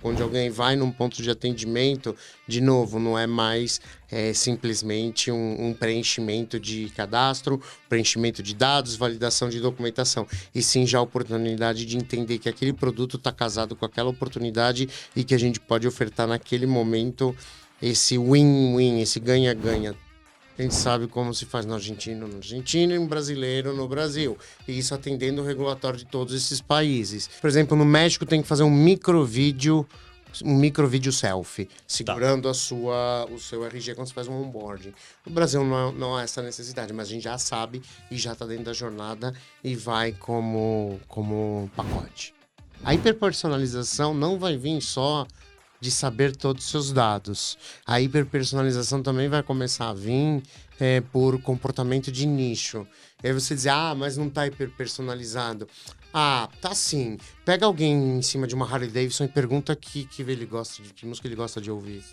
onde alguém vai num ponto de atendimento, de novo, não é mais simplesmente um preenchimento de cadastro, preenchimento de dados, validação de documentação, e sim já a oportunidade de entender que aquele produto está casado com aquela oportunidade e que a gente pode ofertar naquele momento esse win-win, esse ganha-ganha. A gente sabe como se faz no argentino e no brasileiro no Brasil. E isso atendendo o regulatório de todos esses países. Por exemplo, no México tem que fazer um microvídeo selfie, segurando o seu RG quando você faz um onboarding. No Brasil não há essa necessidade, mas a gente já sabe e já está dentro da jornada e vai como pacote. A hiperpersonalização não vai vir só de saber todos os seus dados. A hiperpersonalização também vai começar a vir por comportamento de nicho. E aí você diz, mas não tá hiperpersonalizado. Tá sim. Pega alguém em cima de uma Harley Davidson e pergunta que ele gosta que música ele gosta de ouvir.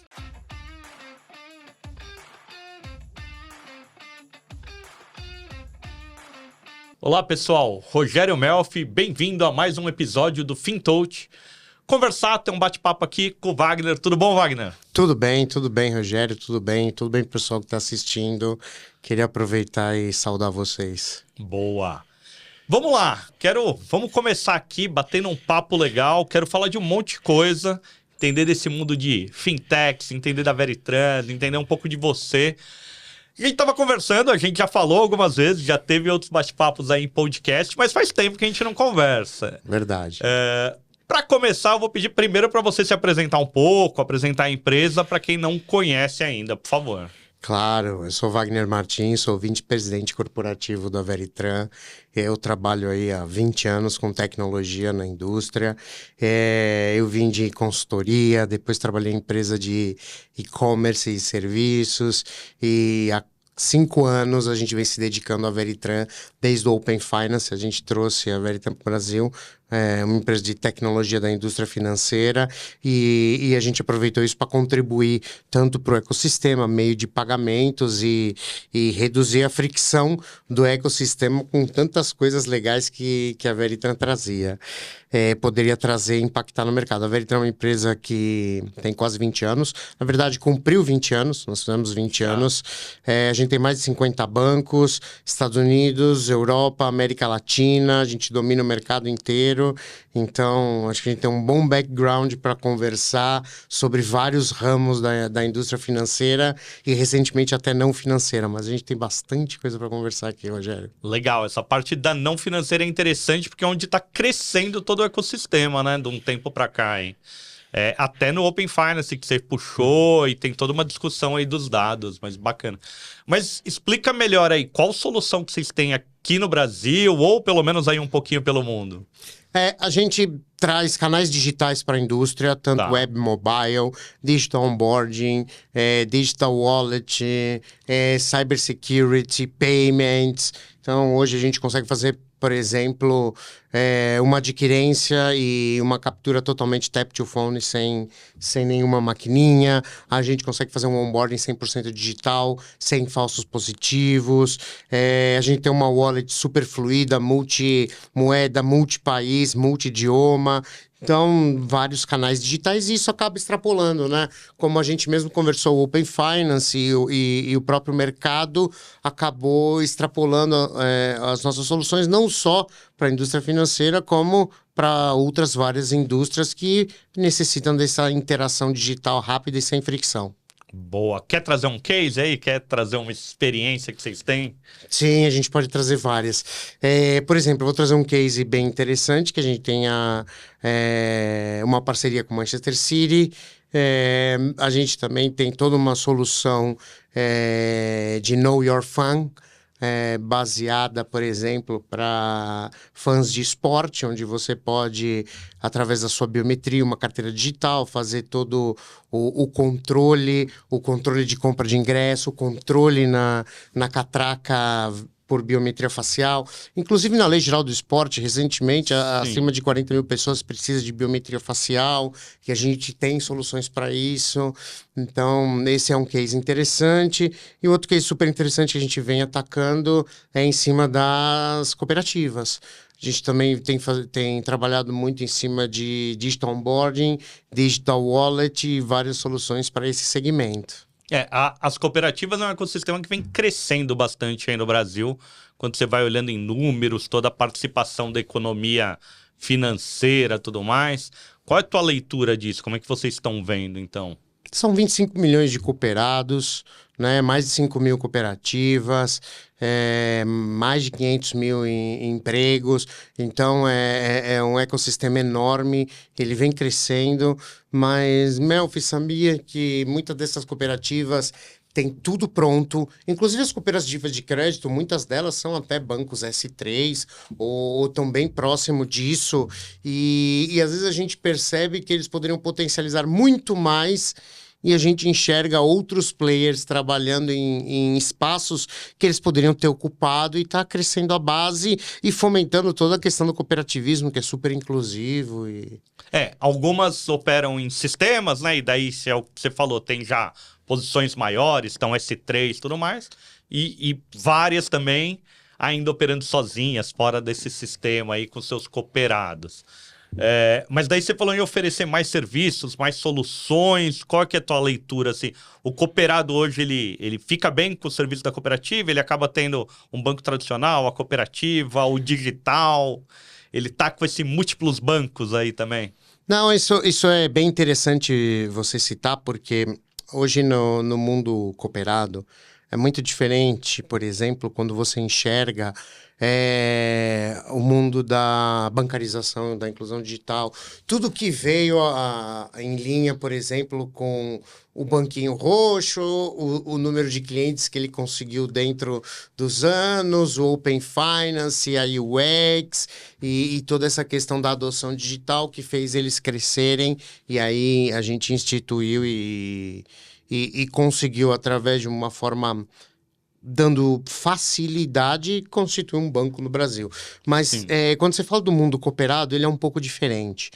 Olá pessoal, Rogério Melfi, bem-vindo a mais um episódio do FinTouch. Conversar, ter um bate-papo aqui com o Wagner. Tudo bom, Wagner? Tudo bem, Rogério, tudo bem pro pessoal que está assistindo. Queria aproveitar e saudar vocês. Boa. Vamos lá, vamos começar aqui batendo um papo legal. Quero falar de um monte de coisa, entender desse mundo de fintechs, entender da Veritran, entender um pouco de você. A gente estava conversando, a gente já falou algumas vezes, já teve outros bate-papos aí em podcast, mas faz tempo que a gente não conversa. Verdade. Para começar, eu vou pedir primeiro para você se apresentar um pouco, apresentar a empresa para quem não conhece ainda, por favor. Claro, eu sou Wagner Martins, sou vice-presidente corporativo da Veritran. Eu trabalho aí há 20 anos com tecnologia na indústria. Eu vim de consultoria, depois trabalhei em empresa de e-commerce e serviços e há 5 anos a gente vem se dedicando à Veritran desde o Open Finance. A gente trouxe a Veritran para o Brasil, uma empresa de tecnologia da indústria financeira, e a gente aproveitou isso para contribuir tanto para o ecossistema, meio de pagamentos e reduzir a fricção do ecossistema com tantas coisas legais que a Veritran trazia. Poderia trazer e impactar no mercado. A Veritran é uma empresa que tem quase 20 anos. Na verdade, cumpriu 20 anos. Nós fizemos 20 anos. A gente tem mais de 50 bancos, Estados Unidos, Europa, América Latina. A gente domina o mercado inteiro. Então, acho que a gente tem um bom background para conversar sobre vários ramos da indústria financeira e, recentemente, até não financeira. Mas a gente tem bastante coisa para conversar aqui, Rogério. Legal. Essa parte da não financeira é interessante porque é onde está crescendo todo o ecossistema, né? De um tempo para cá, hein? Até no Open Finance que você puxou e tem toda uma discussão aí dos dados, mas bacana. Mas explica melhor aí, qual solução que vocês têm aqui no Brasil ou pelo menos aí um pouquinho pelo mundo? A gente traz canais digitais para a indústria, tanto web, mobile, digital onboarding, digital wallet, cybersecurity, payments. Então, hoje a gente consegue fazer, por exemplo, uma adquirência e uma captura totalmente tap to phone, sem nenhuma maquininha. A gente consegue fazer um onboarding 100% digital, sem falsos positivos. A gente tem uma wallet super fluida, multi-moeda, multi-país, multi-idioma. Então, vários canais digitais, e isso acaba extrapolando, né? Como a gente mesmo conversou, o Open Finance e o próprio mercado acabou extrapolando as nossas soluções, não só para a indústria financeira, como para outras várias indústrias que necessitam dessa interação digital rápida e sem fricção. Boa. Quer trazer um case aí? Quer trazer uma experiência que vocês têm? Sim, a gente pode trazer várias. Por exemplo, eu vou trazer um case bem interessante, que a gente tem uma parceria com Manchester City. A gente também tem toda uma solução de Know Your Fan, baseada, por exemplo, para fãs de esporte, onde você pode, através da sua biometria, uma carteira digital, fazer todo o controle de compra de ingresso, o controle na catraca por biometria facial. Inclusive, na Lei Geral do Esporte, recentemente, acima de 40 mil pessoas precisam de biometria facial, que a gente tem soluções para isso. Então, esse é um case interessante. E outro case super interessante que a gente vem atacando é em cima das cooperativas. A gente também tem trabalhado muito em cima de digital onboarding, digital wallet e várias soluções para esse segmento. As cooperativas é um ecossistema que vem crescendo bastante aí no Brasil. Quando você vai olhando em números, toda a participação da economia financeira, tudo mais. Qual é a tua leitura disso? Como é que vocês estão vendo, então? São 25 milhões de cooperados, né? Mais de 5 mil cooperativas, mais de 500 mil empregos. Então, é um ecossistema enorme, ele vem crescendo. Mas, Melfi, sabia que muitas dessas cooperativas tem tudo pronto, inclusive as cooperativas de crédito, muitas delas são até bancos S3 ou estão bem próximo disso, e às vezes a gente percebe que eles poderiam potencializar muito mais e a gente enxerga outros players trabalhando em espaços que eles poderiam ter ocupado e está crescendo a base e fomentando toda a questão do cooperativismo, que é super inclusivo. Algumas operam em sistemas, né? E daí, se é o que você falou, tem já posições maiores, estão S3 e tudo mais, e várias também ainda operando sozinhas, fora desse sistema aí com seus cooperados. Mas daí você falou em oferecer mais serviços, mais soluções. Qual que é a tua leitura? Assim, o cooperado hoje, ele fica bem com o serviço da cooperativa? Ele acaba tendo um banco tradicional, a cooperativa, o digital? Ele tá com esses múltiplos bancos aí também? Não, isso é bem interessante você citar, porque hoje no mundo cooperado é muito diferente, por exemplo, quando você enxerga o mundo da bancarização, da inclusão digital, tudo que veio em linha, por exemplo, com o banquinho roxo, o número de clientes que ele conseguiu dentro dos anos, o Open Finance, a UX e toda essa questão da adoção digital que fez eles crescerem, e aí a gente instituiu e conseguiu, através de uma forma dando facilidade, constituir um banco no Brasil. Mas quando você fala do mundo cooperado, ele é um pouco diferente.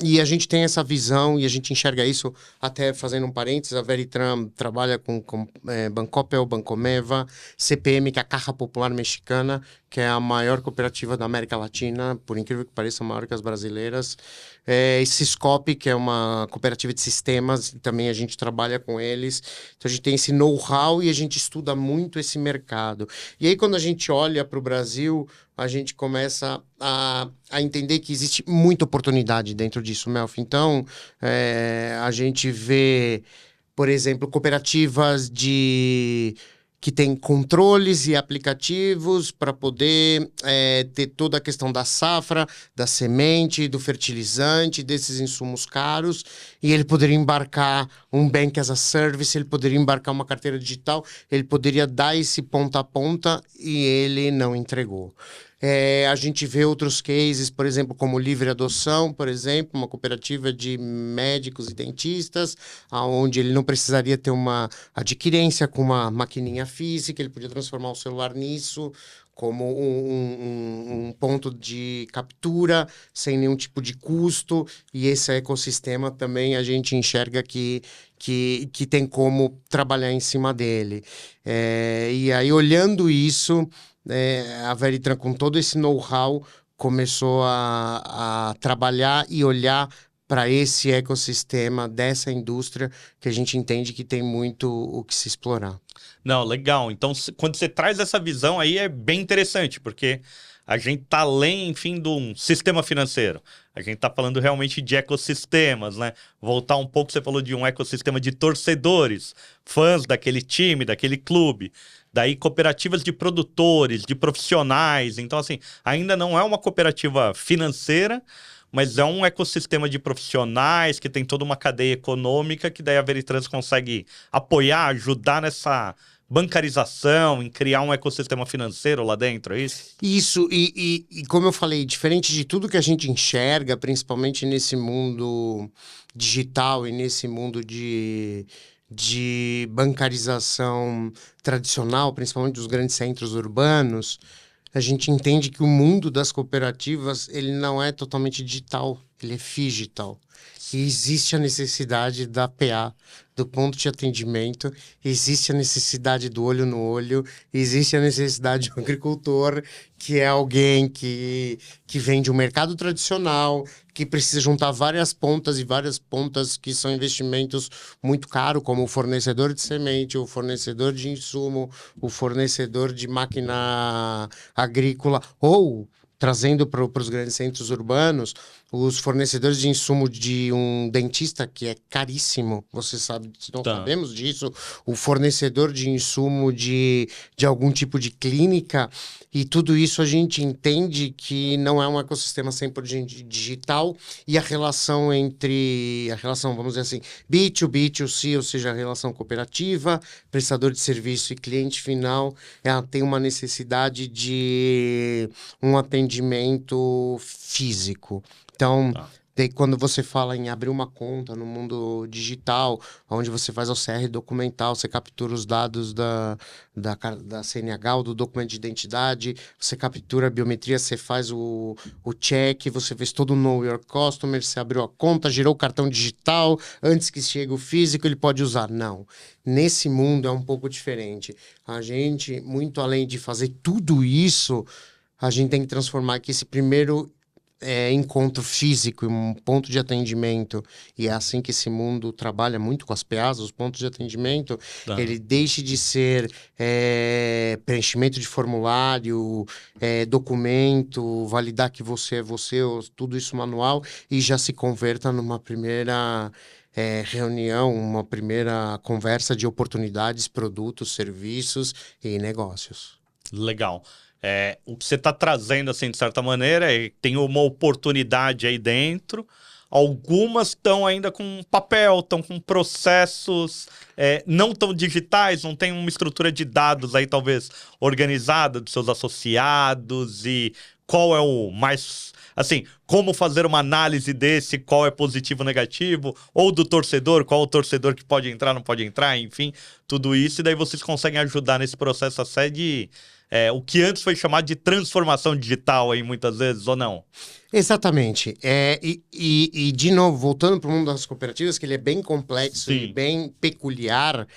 E a gente tem essa visão e a gente enxerga isso, até fazendo um parênteses, a Veritran trabalha com Bancoppel, Bancomeva, CPM, que é a Caja Popular Mexicana, que é a maior cooperativa da América Latina, por incrível que pareça, maior que as brasileiras. E Siscop, que é uma cooperativa de sistemas, também a gente trabalha com eles. Então a gente tem esse know-how e a gente estuda muito esse mercado. E aí quando a gente olha para o Brasil, a gente começa a entender que existe muita oportunidade dentro disso, Melfi. Então, a gente vê, por exemplo, cooperativas que têm controles e aplicativos para poder ter toda a questão da safra, da semente, do fertilizante, desses insumos caros, e ele poderia embarcar um Bank as a Service, ele poderia embarcar uma carteira digital, ele poderia dar esse ponta a ponta e ele não entregou. A gente vê outros cases, por exemplo, como Livre Adoção, por exemplo, uma cooperativa de médicos e dentistas, onde ele não precisaria ter uma adquirência com uma maquininha física, ele podia transformar o celular nisso, como um ponto de captura, sem nenhum tipo de custo, e esse ecossistema também a gente enxerga que tem como trabalhar em cima dele. E aí, olhando isso, a Veritran, com todo esse know-how, começou a trabalhar e olhar para esse ecossistema dessa indústria que a gente entende que tem muito o que se explorar. Não, legal. Então, quando você traz essa visão aí, é bem interessante, porque a gente está além, enfim, de um sistema financeiro. A gente está falando realmente de ecossistemas, né? Voltar um pouco, você falou de um ecossistema de torcedores, fãs daquele time, daquele clube. Daí cooperativas de produtores, de profissionais. Então, assim, ainda não é uma cooperativa financeira, mas é um ecossistema de profissionais que tem toda uma cadeia econômica que daí a Veritrans consegue apoiar, ajudar nessa bancarização, em criar um ecossistema financeiro lá dentro, é isso? Isso, e como eu falei, diferente de tudo que a gente enxerga, principalmente nesse mundo digital e nesse mundo de bancarização tradicional, principalmente dos grandes centros urbanos, a gente entende que o mundo das cooperativas ele não é totalmente digital. ele é phygital. E existe a necessidade da PA, do ponto de atendimento, existe a necessidade do olho no olho, existe a necessidade do agricultor, que é alguém que vem de um mercado tradicional, que precisa juntar várias pontas, e várias pontas que são investimentos muito caros, como o fornecedor de semente, o fornecedor de insumo, o fornecedor de máquina agrícola, ou trazendo para os grandes centros urbanos, os fornecedores de insumo de um dentista, que é caríssimo, você sabe, nós sabemos disso, o fornecedor de insumo de algum tipo de clínica, e tudo isso a gente entende que não é um ecossistema 100% digital, e a relação, vamos dizer assim, B2B, B2C, ou seja, a relação cooperativa, prestador de serviço e cliente final, ela tem uma necessidade de um atendimento físico. Então, daí quando você fala em abrir uma conta no mundo digital, onde você faz o CR documental, você captura os dados da CNH ou do documento de identidade, você captura a biometria, você faz o check, você fez todo o Know Your Customer, você abriu a conta, girou o cartão digital, antes que chegue o físico, ele pode usar. Não. Nesse mundo é um pouco diferente. A gente, muito além de fazer tudo isso, a gente tem que transformar que esse primeiro encontro físico, um ponto de atendimento, e é assim que esse mundo trabalha muito com as PAs, os pontos de atendimento, ele deixe de ser preenchimento de formulário, documento, validar que você é você, tudo isso manual, e já se converta numa primeira reunião, uma primeira conversa de oportunidades, produtos, serviços e negócios. Legal. O que você está trazendo, assim, de certa maneira, é que tem uma oportunidade aí dentro. Algumas estão ainda com papel, estão com processos não tão digitais, não tem uma estrutura de dados aí, talvez, organizada dos seus associados, e qual é o mais... Assim, como fazer uma análise desse, qual é positivo ou negativo, ou do torcedor, qual é o torcedor que pode entrar, não pode entrar, enfim, tudo isso, e daí vocês conseguem ajudar nesse processo até de... o que antes foi chamado de transformação digital aí, muitas vezes, ou não? Exatamente. E de novo, voltando para o mundo das cooperativas, que ele é bem complexo e bem peculiar,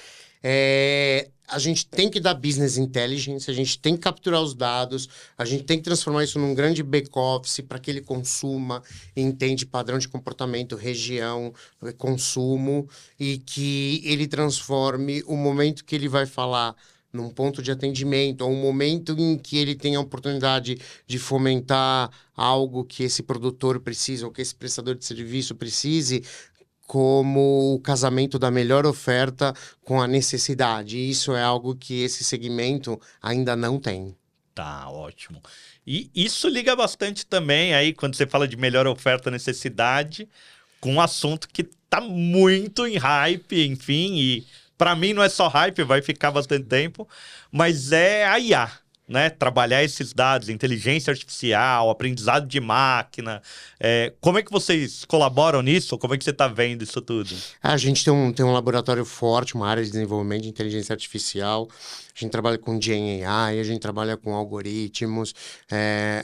a gente tem que dar business intelligence, a gente tem que capturar os dados, a gente tem que transformar isso num grande back-office para que ele consuma, entende padrão de comportamento, região, consumo, e que ele transforme o momento que ele vai falar num ponto de atendimento, ou um momento em que ele tem a oportunidade de fomentar algo que esse produtor precisa, ou que esse prestador de serviço precise, como o casamento da melhor oferta com a necessidade. E isso é algo que esse segmento ainda não tem. Tá, ótimo. E isso liga bastante também aí, quando você fala de melhor oferta necessidade, com um assunto que tá muito em hype, enfim, e para mim não é só hype, vai ficar bastante tempo, mas é a IA, né? Trabalhar esses dados, inteligência artificial, aprendizado de máquina. Como é que vocês colaboram nisso? Como é que você está vendo isso tudo? A gente tem um laboratório forte, uma área de desenvolvimento de inteligência artificial. A gente trabalha com Gen AI, a gente trabalha com algoritmos,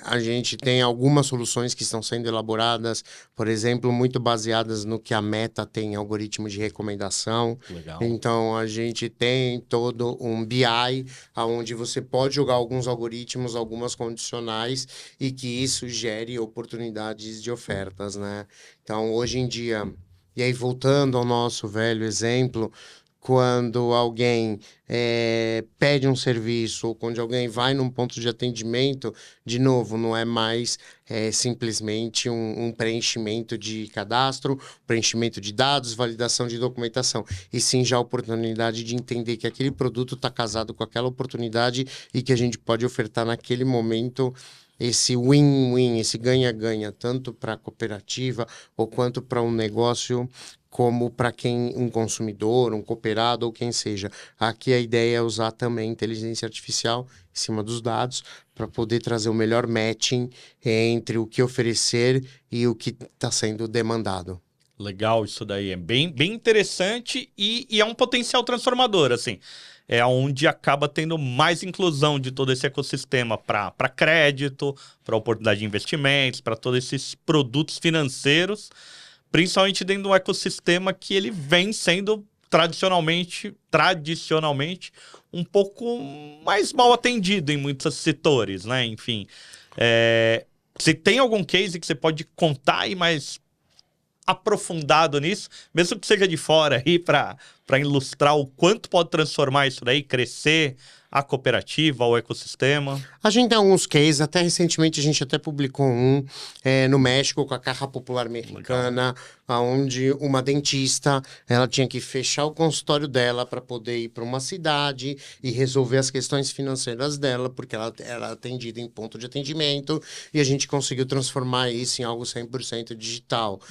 a gente tem algumas soluções que estão sendo elaboradas, por exemplo, muito baseadas no que a Meta tem em algoritmo de recomendação. Legal. Então, a gente tem todo um BI, onde você pode jogar alguns algoritmos, algumas condicionais, e que isso gere oportunidades de ofertas, né? Então, hoje em dia, e aí voltando ao nosso velho exemplo, quando alguém pede um serviço, ou quando alguém vai num ponto de atendimento, de novo, não é mais simplesmente um preenchimento de cadastro, preenchimento de dados, validação de documentação, e sim já a oportunidade de entender que aquele produto está casado com aquela oportunidade e que a gente pode ofertar naquele momento esse win-win, esse ganha-ganha, tanto para a cooperativa ou quanto para um negócio, como para um consumidor, um cooperado ou quem seja. Aqui a ideia é usar também inteligência artificial em cima dos dados para poder trazer o melhor matching entre o que oferecer e o que está sendo demandado. Legal, isso daí é bem interessante e é um potencial transformador, assim. é onde acaba tendo mais inclusão de todo esse ecossistema para crédito, para oportunidade de investimentos, para todos esses produtos financeiros, principalmente dentro de um ecossistema que ele vem sendo tradicionalmente um pouco mais mal atendido em muitos setores, né? Enfim, você tem algum case que você pode contar aí mais aprofundado nisso, mesmo que seja de fora aí, para ilustrar o quanto pode transformar isso daí, crescer a cooperativa, o ecossistema? A gente tem alguns cases, até recentemente a gente até publicou um no México com a Caja Popular Mexicana, onde uma dentista, ela tinha que fechar o consultório dela para poder ir para uma cidade e resolver as questões financeiras dela, porque ela era atendida em ponto de atendimento, e a gente conseguiu transformar isso em algo 100% digital.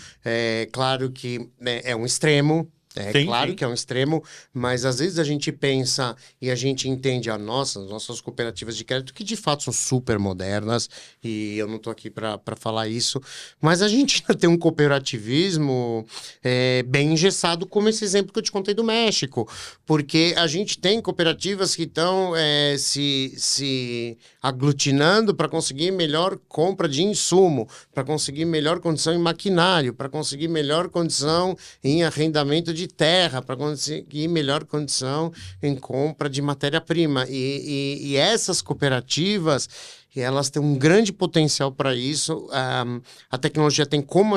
Claro que é um extremo. Claro que é um extremo, mas às vezes a gente pensa e a gente entende nossas cooperativas de crédito, que de fato são super modernas, e eu não estou aqui para falar isso, mas a gente ainda tem um cooperativismo bem engessado, como esse exemplo que eu te contei do México, porque a gente tem cooperativas que estão se aglutinando para conseguir melhor compra de insumo, para conseguir melhor condição em maquinário, para conseguir melhor condição em arrendamento de terra, para conseguir melhor condição em compra de matéria-prima. E essas cooperativas, elas têm um grande potencial para isso. A tecnologia tem como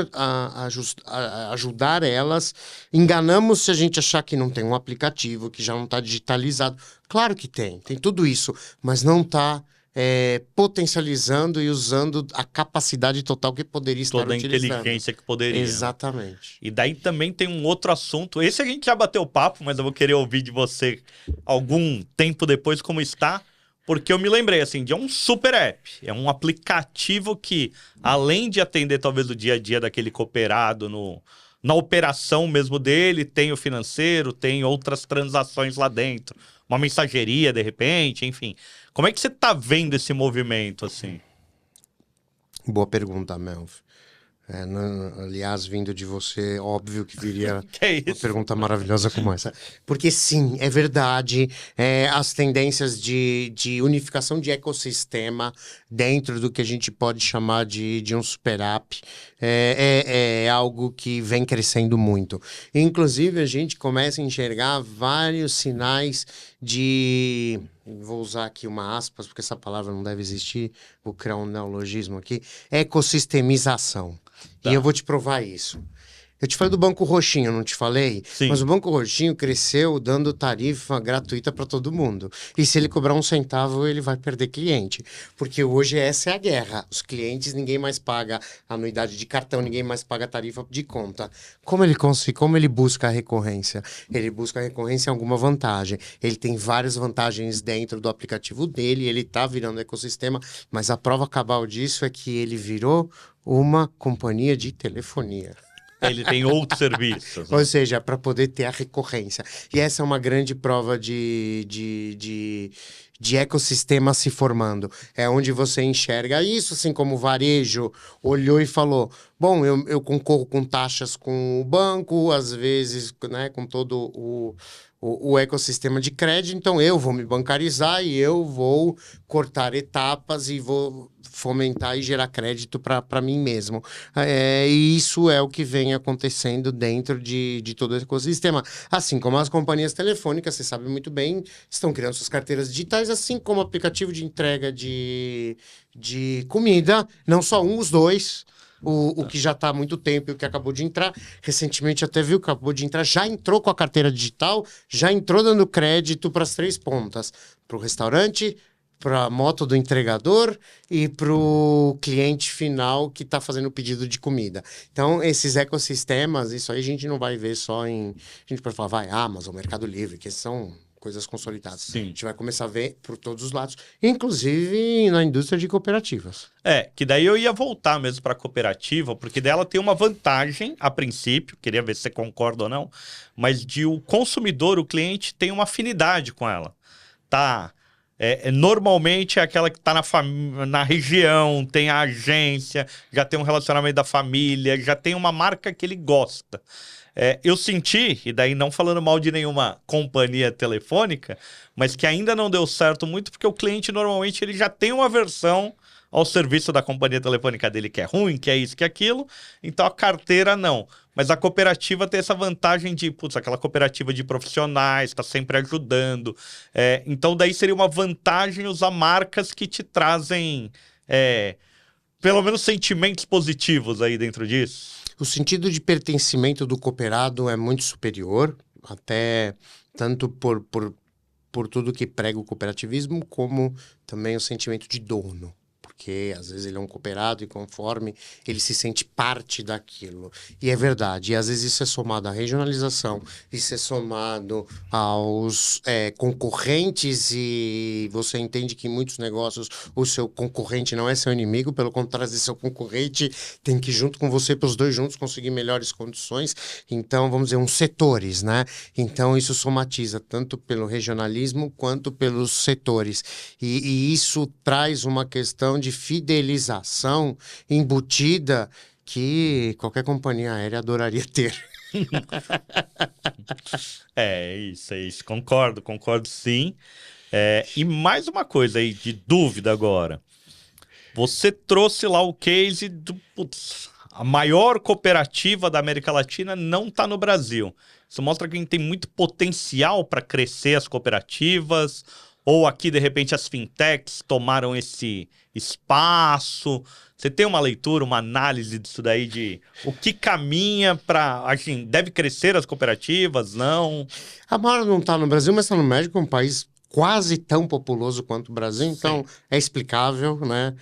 ajudar elas. Enganamos se a gente achar que não tem um aplicativo, que já não está digitalizado. Claro que tem tudo isso, mas não está potencializando e usando a capacidade total que poderia estar toda utilizando. Toda a inteligência que poderia. Exatamente. E daí também tem um outro assunto. Esse a gente já bateu papo, mas eu vou querer ouvir de você algum tempo depois como está, porque eu me lembrei, assim, de um super app. É um aplicativo que, além de atender talvez o dia a dia daquele cooperado na operação mesmo dele, tem o financeiro, tem outras transações lá dentro. Uma mensageria, de repente, enfim. Como é que você tá vendo esse movimento, assim? Boa pergunta, Melv. Aliás, vindo de você, óbvio que viria uma pergunta maravilhosa como essa. Porque sim, é verdade, as tendências de unificação de ecossistema dentro do que a gente pode chamar de um super app é algo que vem crescendo muito. Inclusive, a gente começa a enxergar vários sinais de... Vou usar aqui uma aspas, porque essa palavra não deve existir, vou criar um neologismo aqui, ecossistemização. Tá. E eu vou te provar isso. Eu te falei do Banco Roxinho, não te falei? Sim. Mas o Banco Roxinho cresceu dando tarifa gratuita para todo mundo. E se ele cobrar um centavo, ele vai perder cliente. Porque hoje essa é a guerra. Os clientes, ninguém mais paga anuidade de cartão, ninguém mais paga tarifa de conta. Como ele busca a recorrência? Ele busca a recorrência em alguma vantagem. Ele tem várias vantagens dentro do aplicativo dele, ele está virando ecossistema, mas a prova cabal disso é que ele virou uma companhia de telefonia. Ele tem outros serviços. Né? Ou seja, para poder ter a recorrência. E essa é uma grande prova de ecossistema se formando. É onde você enxerga isso, assim como o varejo olhou e falou, bom, eu concorro com taxas com o banco, às vezes, né, com todo o ecossistema de crédito, então eu vou me bancarizar e eu vou cortar etapas e vou fomentar e gerar crédito para mim mesmo. E isso é o que vem acontecendo dentro de todo o ecossistema. Assim como as companhias telefônicas, você sabe muito bem, estão criando suas carteiras digitais, assim como o aplicativo de entrega de comida, não só um, os dois. O que já está há muito tempo e o que acabou de entrar. Recentemente até viu que acabou de entrar, já entrou com a carteira digital, já entrou dando crédito para as 3 pontas. Para o restaurante, para a moto do entregador e para o cliente final que está fazendo o pedido de comida. Então, esses ecossistemas, isso aí a gente não vai ver só em... A gente pode falar, vai, Amazon, Mercado Livre, que são... coisas consolidadas. Sim. A gente vai começar a ver por todos os lados, inclusive na indústria de cooperativas. Que daí eu ia voltar mesmo para a cooperativa, porque dela tem uma vantagem, a princípio, queria ver se você concorda ou não, mas de o consumidor, o cliente, tem uma afinidade com ela. Tá Normalmente é aquela que está na região, tem a agência, já tem um relacionamento da família, já tem uma marca que ele gosta. Eu senti, e daí não falando mal de nenhuma companhia telefônica, mas que ainda não deu certo muito, porque o cliente normalmente ele já tem uma versão ao serviço da companhia telefônica dele que é ruim, que é isso, que é aquilo, então a carteira não. Mas a cooperativa tem essa vantagem de, putz, aquela cooperativa de profissionais, está sempre ajudando. Então daí seria uma vantagem usar marcas que te trazem, pelo menos, sentimentos positivos aí dentro disso. O sentido de pertencimento do cooperado é muito superior, até tanto por tudo que prega o cooperativismo, como também o sentimento de dono. Porque às vezes ele é um cooperado e conforme ele se sente parte daquilo. E é verdade. E às vezes isso é somado à regionalização, isso é somado aos concorrentes, e você entende que em muitos negócios o seu concorrente não é seu inimigo, pelo contrário, seu concorrente tem que ir junto com você para os dois juntos conseguir melhores condições. Então, vamos dizer, uns setores, né? Então, isso somatiza tanto pelo regionalismo quanto pelos setores. E isso traz uma questão de fidelização embutida que qualquer companhia aérea adoraria ter. É isso. Concordo sim. E mais uma coisa aí de dúvida agora. Você trouxe lá o case a maior cooperativa da América Latina não está no Brasil. Isso mostra que a gente tem muito potencial para crescer as cooperativas, ou aqui, de repente, as fintechs tomaram esse espaço. Você tem uma leitura, uma análise disso daí, de o que caminha para... Assim, deve crescer as cooperativas, não? A maior não está no Brasil, mas está no México, um país quase tão populoso quanto o Brasil, então é explicável, né?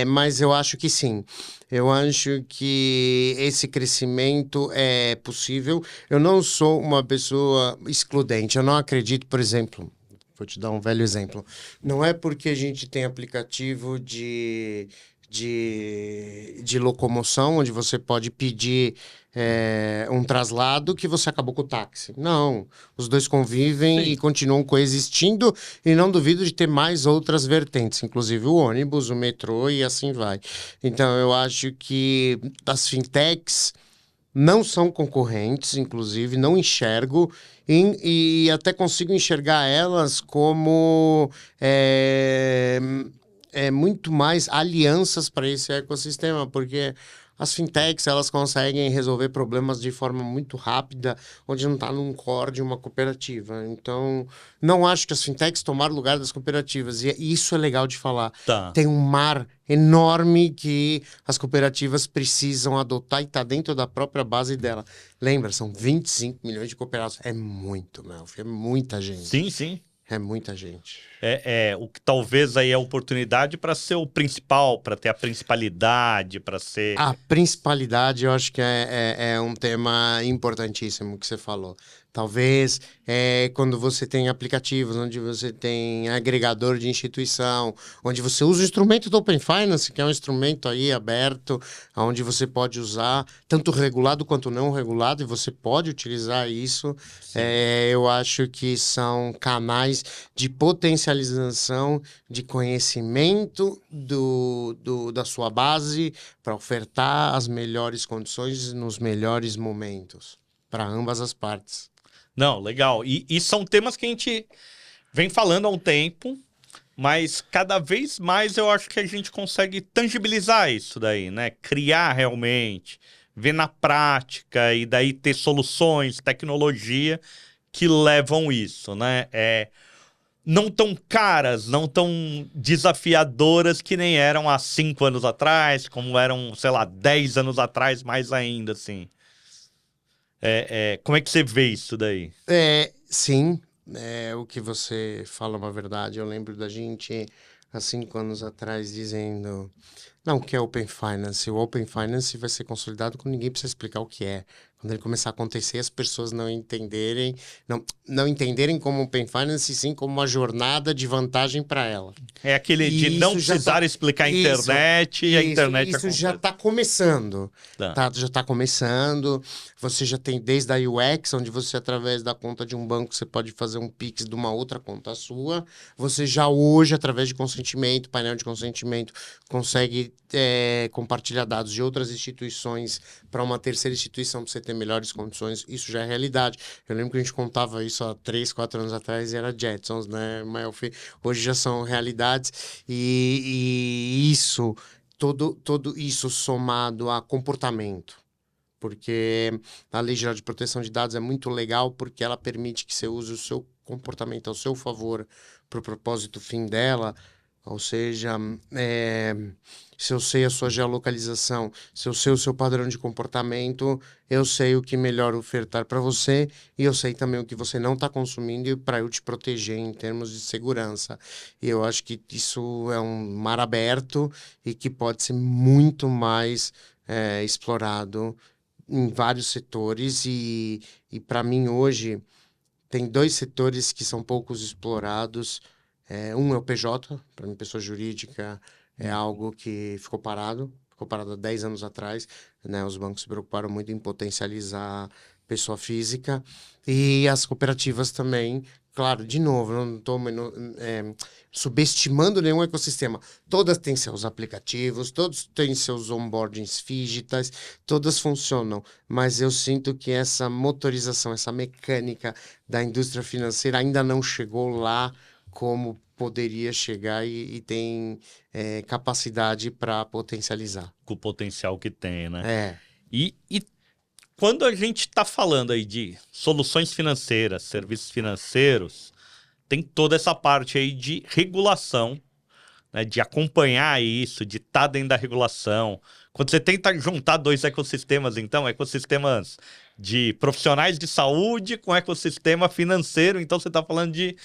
Mas eu acho que sim. Eu acho que esse crescimento é possível. Eu não sou uma pessoa excludente. Eu não acredito, por exemplo, vou te dar um velho exemplo. Não é porque a gente tem aplicativo de locomoção, onde você pode pedir um traslado, que você acabou com o táxi. Não, os dois convivem e continuam coexistindo, e não duvido de ter mais outras vertentes, inclusive o ônibus, o metrô e assim vai. Então, eu acho que as fintechs não são concorrentes, inclusive, não enxergo, e até consigo enxergar elas como muito mais alianças para esse ecossistema, porque as fintechs, elas conseguem resolver problemas de forma muito rápida, onde não está num core de uma cooperativa. Então, não acho que as fintechs tomaram o lugar das cooperativas, e isso é legal de falar. Tá. Tem um mar enorme que as cooperativas precisam adotar, e está dentro da própria base dela. Lembra, são 25 milhões de cooperados. É muito, Melfi, é muita gente. Sim. É muita gente. O que talvez aí é a oportunidade para ser o principal, para ter a principalidade, para ser... A principalidade, eu acho que é um tema importantíssimo que você falou. Talvez quando você tem aplicativos, onde você tem agregador de instituição, onde você usa o instrumento do Open Finance, que é um instrumento aí aberto, onde você pode usar tanto regulado quanto não regulado, e você pode utilizar isso. Eu acho que são canais de potencialização de conhecimento da sua base para ofertar as melhores condições nos melhores momentos para ambas as partes. Não, legal. E são temas que a gente vem falando há um tempo, mas cada vez mais eu acho que a gente consegue tangibilizar isso daí, né? Criar realmente, ver na prática e daí ter soluções, tecnologia que levam isso, né? Não tão caras, não tão desafiadoras que nem eram há 5 anos atrás, como eram, sei lá, 10 anos atrás, mais ainda, assim. Como é que você vê isso daí? Sim, o que você fala é uma verdade. Eu lembro da gente, há 5 anos atrás, dizendo... Não, o que é Open Finance? O Open Finance vai ser consolidado quando ninguém precisa explicar o que é. Quando ele começar a acontecer, as pessoas não entenderem como Open Finance, e sim como uma jornada de vantagem para ela. É aquele de E não isso já precisar explicar a internet e a internet isso já acontece. está começando. Tá. Já está começando. Você já tem desde a UX, onde você, através da conta de um banco, você pode fazer um Pix de uma outra conta sua. Você já hoje, através de consentimento, painel de consentimento, consegue compartilhar dados de outras instituições para uma terceira instituição para você ter melhores condições. Isso já é realidade. Eu lembro que a gente contava isso há 3, 4 anos atrás e era Jetsons, né, Melfi? Hoje já são realidades e isso, todo isso somado a comportamento. Porque a Lei Geral de Proteção de Dados é muito legal porque ela permite que você use o seu comportamento ao seu favor para o propósito fim dela. Ou seja, se eu sei a sua geolocalização, se eu sei o seu padrão de comportamento, eu sei o que melhor ofertar para você e eu sei também o que você não está consumindo para eu te proteger em termos de segurança. E eu acho que isso é um mar aberto e que pode ser muito mais explorado em vários setores e para mim hoje tem 2 setores que são poucos explorados. Um é o PJ, para mim, pessoa jurídica é algo que ficou parado há 10 anos atrás, né? Os bancos se preocuparam muito em potencializar pessoa física e as cooperativas também. Claro, de novo, eu não estou subestimando nenhum ecossistema. Todas têm seus aplicativos, todos têm seus onboardings digitais, todas funcionam, mas eu sinto que essa motorização, essa mecânica da indústria financeira ainda não chegou lá como poderia chegar e tem capacidade para potencializar. Com o potencial que tem, né? É. E quando a gente está falando aí de soluções financeiras, serviços financeiros, tem toda essa parte aí de regulação, né, de acompanhar isso, de estar dentro da regulação. Quando você tenta juntar 2 ecossistemas, então, ecossistemas de profissionais de saúde com ecossistema financeiro, então você está falando de,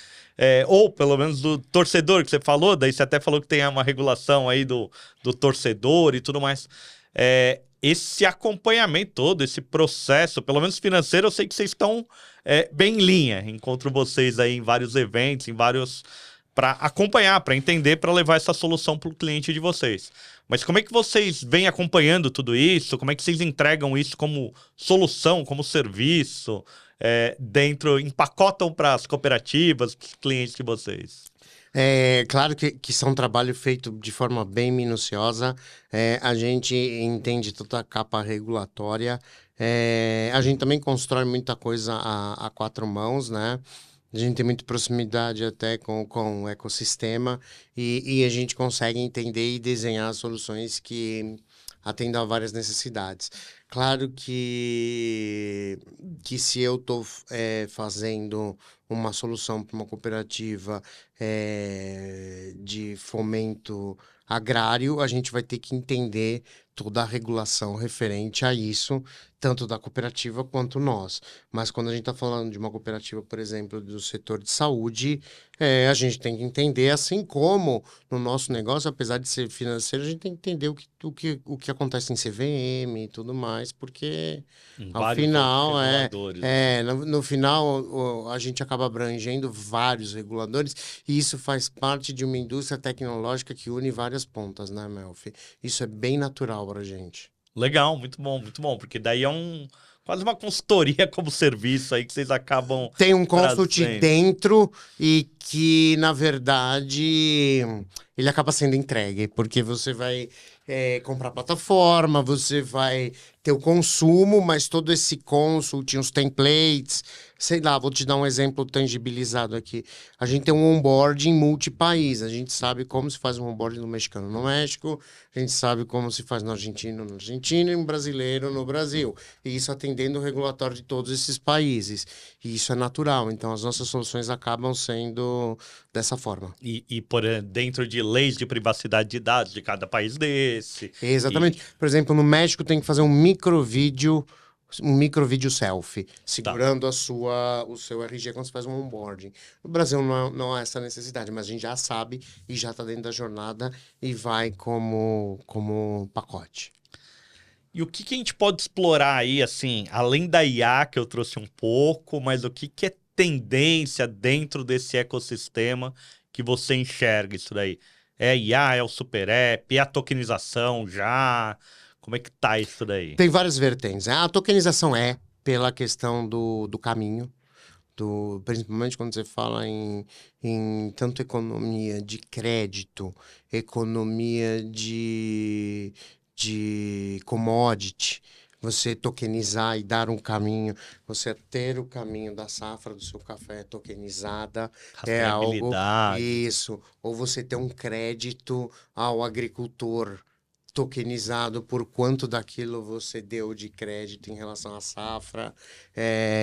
ou pelo menos do torcedor que você falou, daí você até falou que tem uma regulação aí do torcedor e tudo mais. Esse acompanhamento todo, esse processo, pelo menos financeiro, eu sei que vocês estão bem em linha. Encontro vocês aí em vários eventos, para acompanhar, para entender, para levar essa solução para o cliente de vocês. Mas como é que vocês vêm acompanhando tudo isso? Como é que vocês entregam isso como solução, como serviço, empacotam para as cooperativas, para os clientes de vocês? Claro que isso é um trabalho feito de forma bem minuciosa. A gente entende toda a capa regulatória. A gente também constrói muita coisa a 4 mãos, né? A gente tem muita proximidade até com o ecossistema e a gente consegue entender e desenhar soluções que atendam a várias necessidades. Claro que se eu estou fazendo uma solução para uma cooperativa de fomento agrário, a gente vai ter que entender toda a regulação referente a isso, tanto da cooperativa quanto nós. Mas quando a gente está falando de uma cooperativa, por exemplo, do setor de saúde, a gente tem que entender, assim como no nosso negócio, apesar de ser financeiro, a gente tem que entender o que acontece em CVM e tudo mais, porque ao final, no final, a gente acaba abrangendo vários reguladores e isso faz parte de uma indústria tecnológica que une várias pontas, né, Melfi? Isso é bem natural para a gente. Legal, muito bom, porque daí quase uma consultoria como serviço aí que vocês acabam tem um consult trazendo dentro e que, na verdade, ele acaba sendo entregue, porque você vai comprar plataforma, você vai ter o consumo, mas todo esse consult, os templates, sei lá, vou te dar um exemplo tangibilizado aqui. A gente tem um onboarding multipaís, a gente sabe como se faz um onboarding no mexicano no México, a gente sabe como se faz no argentino e no brasileiro no Brasil. E isso atendendo o regulatório de todos esses países. E isso é natural, então as nossas soluções acabam sendo dessa forma. E por dentro de leis de privacidade de dados de cada país desse. Exatamente. Por exemplo, no México tem que fazer um microvídeo um micro vídeo selfie, Tá. segurando o seu RG quando você faz um onboarding. No Brasil não há essa necessidade, mas a gente já sabe e já está dentro da jornada e vai como pacote. E o que que a gente pode explorar aí, assim, além da IA que eu trouxe um pouco, mas o que que é tendência dentro desse ecossistema que você enxerga isso daí? É IA, é o super app, é a tokenização já? Como é que tá isso daí? Tem várias vertentes, né? A tokenização é pela questão do caminho, principalmente quando você fala em tanto economia de crédito, economia de commodity, você tokenizar e dar um caminho, você ter o caminho da safra do seu café tokenizada, é algo Rastreabilidade. isso, ou você ter um crédito ao agricultor tokenizado por quanto daquilo você deu de crédito em relação à safra.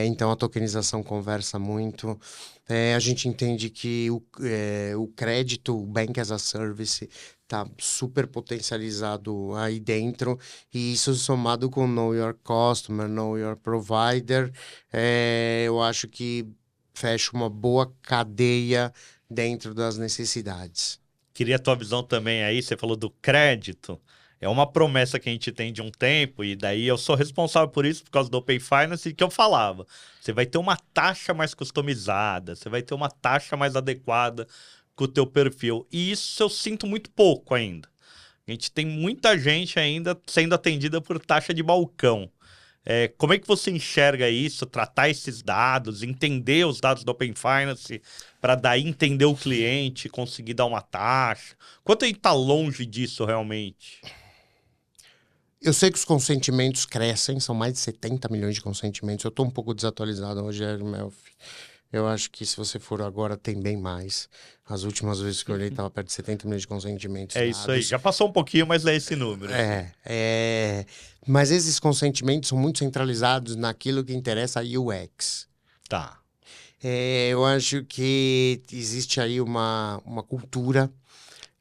Então a tokenização conversa muito. A gente entende que o crédito, o Bank as a Service, está super potencializado aí dentro, e isso somado com Know Your Customer, Know Your Provider, eu acho que fecha uma boa cadeia dentro das necessidades. Queria a tua visão também aí, você falou do crédito. É uma promessa que a gente tem de um tempo, e daí eu sou responsável por isso por causa do Open Finance, que eu falava. Você vai ter uma taxa mais customizada, você vai ter uma taxa mais adequada com o teu perfil. E isso eu sinto muito pouco ainda. A gente tem muita gente ainda sendo atendida por taxa de balcão. Como é que você enxerga isso, tratar esses dados, entender os dados do Open Finance, para daí entender o cliente, conseguir dar uma taxa? Quanto a gente está longe disso realmente? Eu sei que os consentimentos crescem, são mais de 70 milhões de consentimentos. Eu estou um pouco desatualizado, Rogério Melfi. Eu acho que se você for agora, tem bem mais. As últimas vezes que eu olhei, estava perto de 70 milhões de consentimentos É dados. isso aí, já passou um pouquinho, mas é esse número. Mas esses consentimentos são muito centralizados naquilo que interessa a UX. Tá. Eu acho que existe aí uma cultura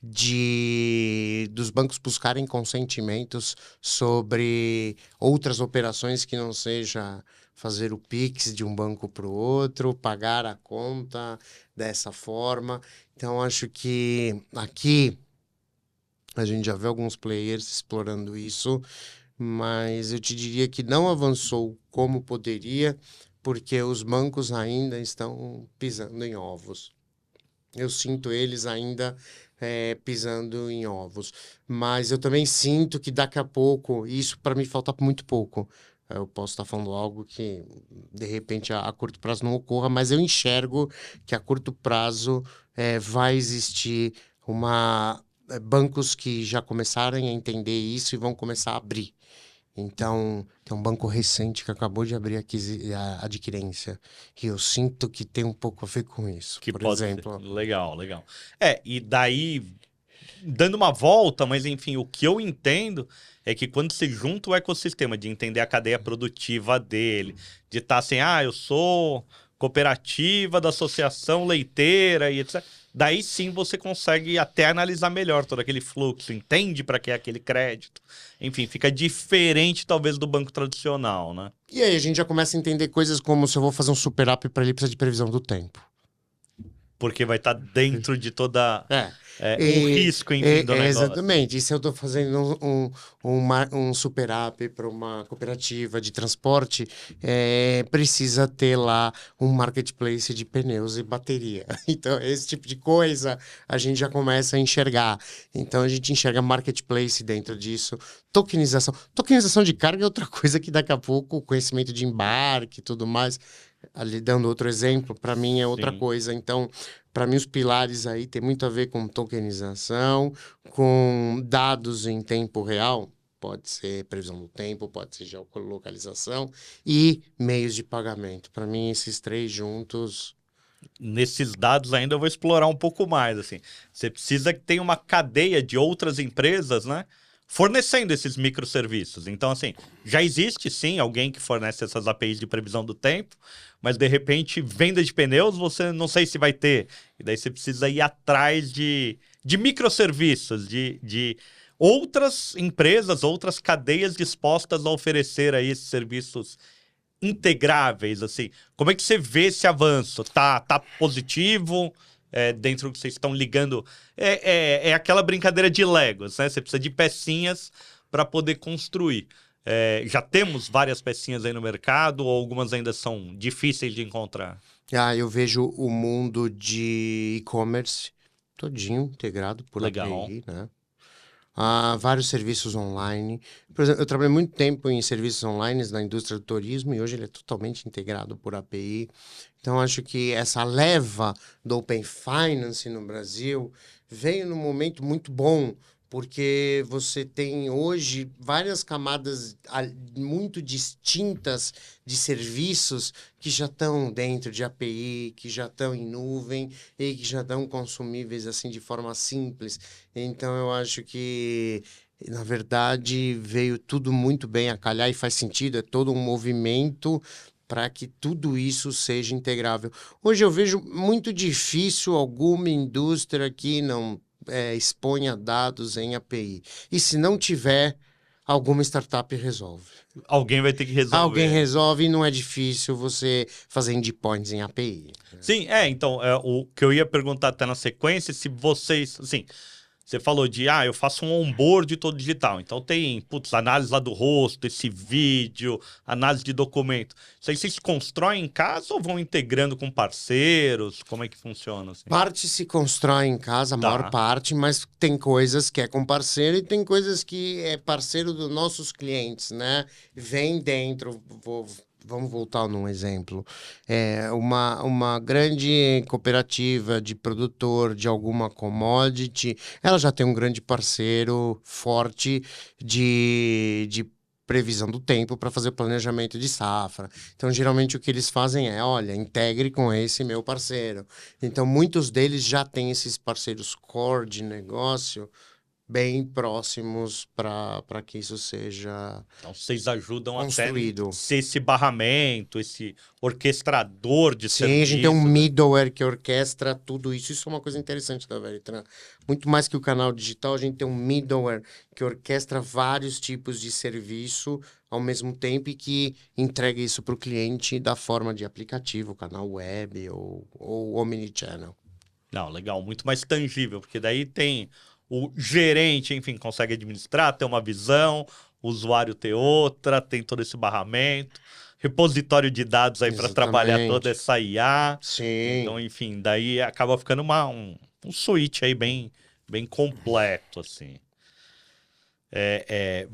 dos bancos buscarem consentimentos sobre outras operações que não seja fazer o Pix de um banco para o outro, pagar a conta dessa forma. Então, acho que aqui a gente já vê alguns players explorando isso, mas eu te diria que não avançou como poderia, porque os bancos ainda estão pisando em ovos. Eu sinto eles ainda pisando em ovos. Mas eu também sinto que daqui a pouco, isso para mim falta muito pouco. Eu posso estar falando algo que, de repente, a curto prazo não ocorra, mas eu enxergo que a curto prazo vai existir bancos que já começarem a entender isso e vão começar a abrir. Então, tem um banco recente que acabou de abrir a adquirência. E eu sinto que tem um pouco a ver com isso. Que por pode exemplo. ser. Legal, legal. E daí, dando uma volta, mas enfim, o que eu entendo é que quando se junta o ecossistema de entender a cadeia produtiva dele, de estar assim, eu sou cooperativa da associação leiteira e etc. Daí sim você consegue até analisar melhor todo aquele fluxo, entende para que é aquele crédito. Enfim, fica diferente talvez do banco tradicional, né? E aí a gente já começa a entender coisas como se eu vou fazer um super app para ele, precisa de previsão do tempo. Porque vai estar dentro de toda um risco, enfim, do negócio. Exatamente. E se eu estou fazendo um super app para uma cooperativa de transporte, precisa ter lá um marketplace de pneus e bateria. Então, esse tipo de coisa a gente já começa a enxergar. Então, a gente enxerga marketplace dentro disso. Tokenização. Tokenização de carga é outra coisa que daqui a pouco o conhecimento de embarque e tudo mais, ali dando outro exemplo, para mim é outra coisa. Então, para mim, os pilares aí tem muito a ver com tokenização, com dados em tempo real, pode ser previsão do tempo, pode ser geolocalização e meios de pagamento. Para mim, esses três juntos... Nesses dados ainda eu vou explorar um pouco mais, assim. Você precisa que tenha uma cadeia de outras empresas, né? Fornecendo esses microserviços. Então, assim, já existe sim alguém que fornece essas APIs de previsão do tempo, mas de repente, venda de pneus, você não sei se vai ter. E daí você precisa ir atrás de microserviços, de outras empresas, outras cadeias dispostas a oferecer aí esses serviços integráveis, assim. Como é que você vê esse avanço? Tá positivo? Dentro do que vocês estão ligando? É aquela brincadeira de Legos, né? Você precisa de pecinhas para poder construir. Já temos várias pecinhas aí no mercado, ou algumas ainda são difíceis de encontrar? Eu vejo o mundo de e-commerce todinho integrado por Legal. API, né? Vários serviços online. Por exemplo, eu trabalhei muito tempo em serviços online na indústria do turismo e hoje ele é totalmente integrado por API. Então, acho que essa leva do Open Finance no Brasil veio num momento muito bom, porque você tem hoje várias camadas muito distintas de serviços que já estão dentro de API, que já estão em nuvem e que já estão consumíveis assim de forma simples. Então, eu acho que, na verdade, veio tudo muito bem a calhar e faz sentido, é todo um movimento para que tudo isso seja integrável. Hoje eu vejo muito difícil alguma indústria que não exponha dados em API. E se não tiver, alguma startup resolve. Alguém vai ter que Alguém resolver. resolve e não é difícil você fazer endpoints em API. Sim, então, o que eu ia perguntar até na sequência, se vocês, assim, você falou de, eu faço um onboard todo digital. Então tem, análise lá do rosto, esse vídeo, análise de documento. Isso aí vocês constroem em casa ou vão integrando com parceiros? Como é que funciona, assim? Parte se constrói em casa, a maior Tá. parte, mas tem coisas que é com parceiro e tem coisas que é parceiro dos nossos clientes, né? Vem dentro, vamos voltar num exemplo. Uma grande cooperativa de produtor de alguma commodity, ela já tem um grande parceiro forte de previsão do tempo para fazer o planejamento de safra. Então, geralmente, o que eles fazem é, olha, integre com esse meu parceiro. Então, muitos deles já têm esses parceiros core de negócio bem próximos para que isso seja Então vocês ajudam até construído. ser esse barramento, esse orquestrador de Sim, a gente tem um serviço, né? middleware que orquestra tudo isso. Isso é uma coisa interessante da Veritran. Muito mais que o canal digital, a gente tem um middleware que orquestra vários tipos de serviço ao mesmo tempo e que entrega isso para o cliente da forma de aplicativo, canal web ou omnichannel. Não, legal, muito mais tangível, porque daí tem o gerente, enfim, consegue administrar, ter uma visão, o usuário ter outra, tem todo esse barramento, repositório de dados aí para trabalhar toda Exatamente. essa IA. Sim. Então, enfim, daí acaba ficando um suíte aí bem completo, assim.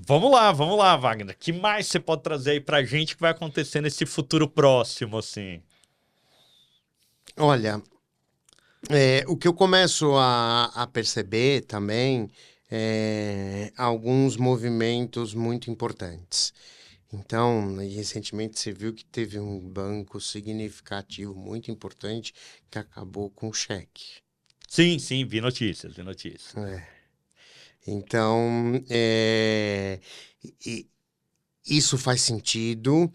Vamos lá, Wagner. Que mais você pode trazer aí pra gente que vai acontecer nesse futuro próximo, assim? Olha, o que eu começo a perceber também é alguns movimentos muito importantes. Então, recentemente você viu que teve um banco significativo, muito importante, que acabou com o cheque. Sim, vi notícias, vi notícias. Então, isso faz sentido.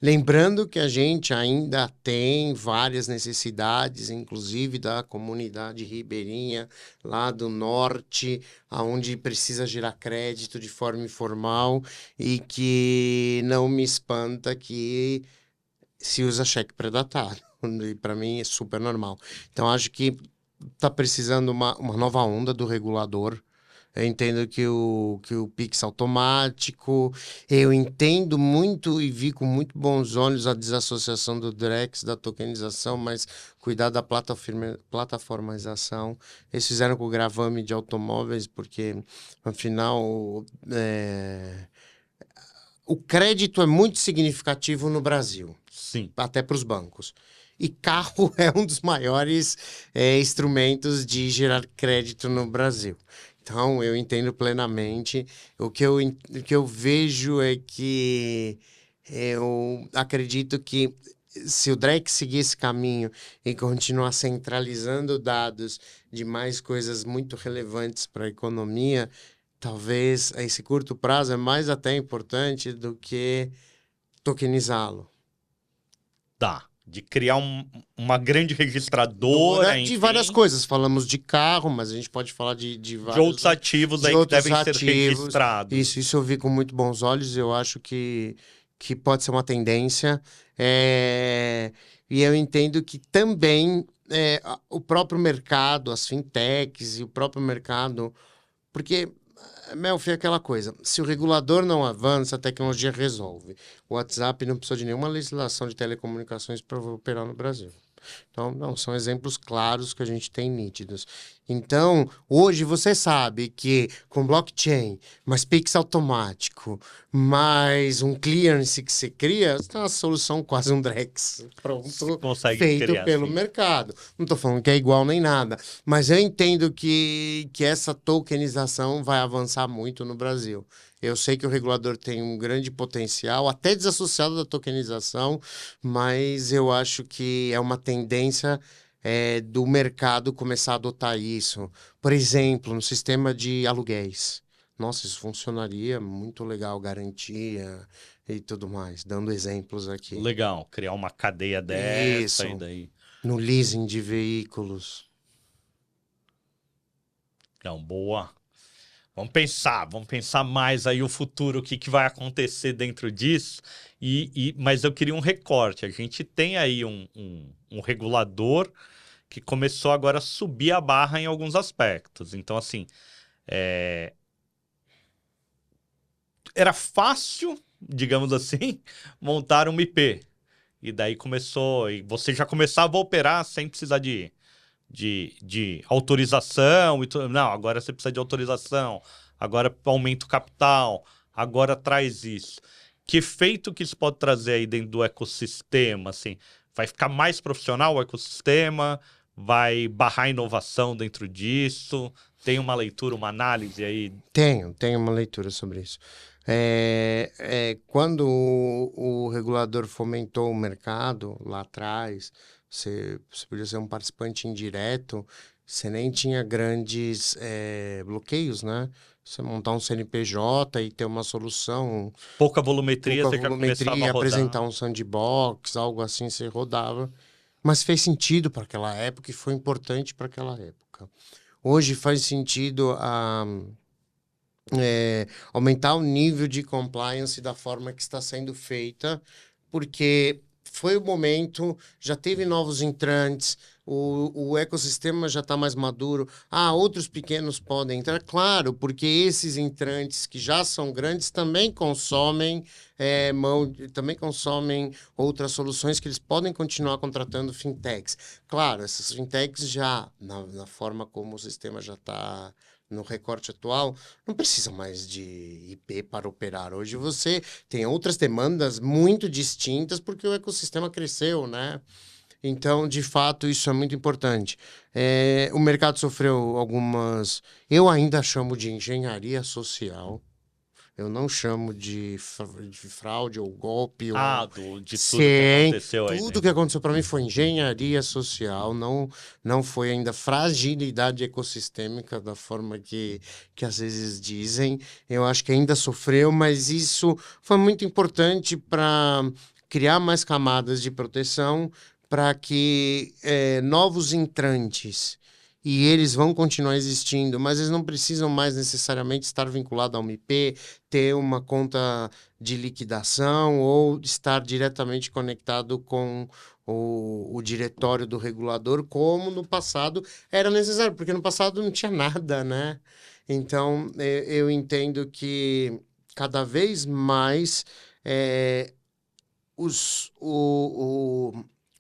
Lembrando que a gente ainda tem várias necessidades, inclusive da comunidade ribeirinha lá do norte, onde precisa gerar crédito de forma informal e que não me espanta que se usa cheque pré-datado. E para mim é super normal. Então, acho que está precisando uma nova onda do regulador. Eu entendo que o Pix automático, eu entendo muito e vi com muito bons olhos a desassociação do Drex, da tokenização, mas cuidar da plataformização. Eles fizeram com o gravame de automóveis, porque, afinal, o crédito é muito significativo no Brasil, Sim. até para os bancos. E carro é um dos maiores instrumentos de gerar crédito no Brasil. Então, eu entendo plenamente. O que eu vejo é que eu acredito que se o Drake seguir esse caminho e continuar centralizando dados de mais coisas muito relevantes para a economia, talvez a esse curto prazo é mais até importante do que tokenizá-lo. Tá. De criar uma grande registradora, De enfim, várias coisas. Falamos de carro, mas a gente pode falar de de outros ativos de aí que outros devem ser ativos. registrados. Isso eu vi com muito bons olhos. Eu acho que pode ser uma tendência. E eu entendo que também o próprio mercado, as fintechs e o próprio mercado. Porque, Melfi, é aquela coisa. Se o regulador não avança, a tecnologia resolve. O WhatsApp não precisa de nenhuma legislação de telecomunicações para operar no Brasil. Então, não, são exemplos claros que a gente tem nítidos. Então, hoje você sabe que com blockchain, mais Pix automático, mais um clearance que você cria, você tem uma solução quase um Drex pronto, feito pelo mercado. Não estou falando que é igual nem nada, mas eu entendo que essa tokenização vai avançar muito no Brasil. Eu sei que o regulador tem um grande potencial, até desassociado da tokenização, mas eu acho que é uma tendência do mercado começar a adotar isso. Por exemplo, no sistema de aluguéis. Nossa, isso funcionaria muito legal, garantia e tudo mais, dando exemplos aqui. Legal, criar uma cadeia dessa isso. e daí. No leasing de veículos. Não, boa. Vamos pensar mais aí o futuro, o que vai acontecer dentro disso. Mas eu queria um recorte. A gente tem aí um regulador que começou agora a subir a barra em alguns aspectos. Então, assim, era fácil, digamos assim, montar uma IP. E daí começou, e você já começava a operar sem precisar de autorização. Não, agora você precisa de autorização, agora aumenta o capital, agora traz isso. Que efeito que isso pode trazer aí dentro do ecossistema? Assim, vai ficar mais profissional o ecossistema? Vai barrar inovação dentro disso? Tem uma leitura, uma análise aí? Tenho uma leitura sobre isso. Quando o regulador fomentou o mercado lá atrás, você podia ser um participante indireto, você nem tinha grandes bloqueios, né? Você montar um CNPJ e ter uma solução. Pouca volumetria, você já começava a rodar. Apresentar um sandbox, algo assim, você rodava. Mas fez sentido para aquela época e foi importante para aquela época. Hoje faz sentido aumentar o nível de compliance da forma que está sendo feita, porque foi o momento, já teve novos entrantes, o ecossistema já está mais maduro. Outros pequenos podem entrar, claro, porque esses entrantes que já são grandes também consomem também consomem outras soluções que eles podem continuar contratando fintechs. Claro, essas fintechs já, na forma como o sistema já está no recorte atual, não precisa mais de IP para operar. Hoje você tem outras demandas muito distintas porque o ecossistema cresceu, né? Então, de fato, isso é muito importante. O mercado sofreu algumas... Eu ainda chamo de engenharia social. Eu não chamo de fraude ou golpe. De tudo que aconteceu aí. Tudo que aconteceu para mim foi engenharia social, não foi ainda fragilidade ecossistêmica da forma que às vezes dizem. Eu acho que ainda sofreu, mas isso foi muito importante para criar mais camadas de proteção para que novos entrantes, e eles vão continuar existindo, mas eles não precisam mais necessariamente estar vinculados a uma IP, ter uma conta de liquidação ou estar diretamente conectado com o diretório do regulador, como no passado era necessário, porque no passado não tinha nada, né? Então, eu entendo que cada vez mais